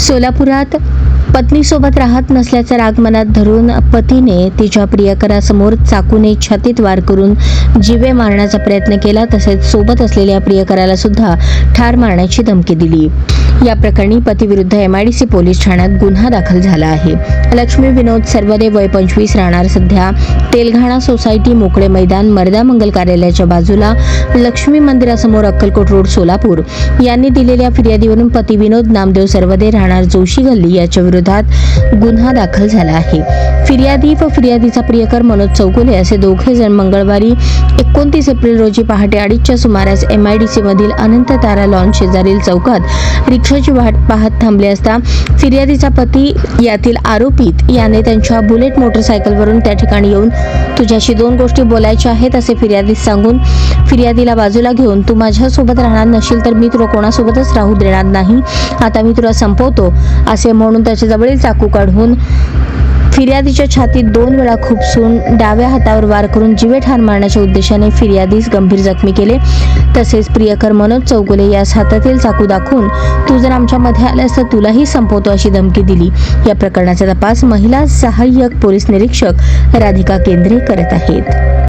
सोलापुरात पत्नीसोबत राहत नसल्याचा राग मनात धरून पतीने तिच्या प्रियकरासमोर चाकूने छातीत वार करून जीवे मारण्याचा प्रयत्न केला, तसेच सोबत असलेल्या प्रियकराला सुद्धा ठार मारण्याची धमकी दिली। या प्रकरणी पतीविरुद्ध MIDC पोलीस ठाण्यात गुन्हा दाखल झाला आहे। लक्ष्मी विनोद सर्वदे वय 25 राहणार सध्या तेलघाणा सोसायटी मोकळे मैदान मर्दा मंगल कार्यालयाच्या बाजूला लक्ष्मी मंदिरासमोर अक्कलकोट रोड सोलापूर यांनी दिलेल्या फिर्यादीवरून पती विनोद नामदेव सर्वदे राहणार जोशी गल्ली याच्या विरोधात गुन्हा दाखल झाला आहे। फिर्यादी व फिर्यादीचा प्रियकर मनोज चौगुले असे दोघे जण मंगळवारी 29 एप्रिल रोजी पहाटे 2:30च्या सुमारास MIDC मधील अनंत तारा लॉन शेजारील चौकात रिक्षाची वाट पाहत थांबले असता फिर्यादीचा पती यातील आरोपित याने त्यांच्या बुलेट मोटरसायकलवरून त्या ठिकाणी येऊन तुझ्याशी 2 गोष्टी बोलायच्या आहेत असे फिर्यादीस सांगून फिर्यादीला बाजूला घेऊन तू माझ्यासोबत राहणार नशील तर मी तुला कोणासोबतच राहू देणार नाही, आता मी तुला संपवतो असे म्हणून त्याच्या जवळील चाकू काढून फिर्यादीच्या छातीत 2 वेळा खुपसून डाव्या हातावर वार करून जीवे ठार मारण्याच्या उद्देशाने फिर्यादीस गंभीर जखमी केले। तसेच प्रियकर मनोज चौगुले यास हातातील चाकू दाखवून तू जर आमच्या मध्ये आल्यास तर तुलाही संपवतो अशी धमकी दिली। या प्रकरणाचा तपास महिला सहाय्यक पोलीस निरीक्षक राधिका केंद्रे करत आहेत।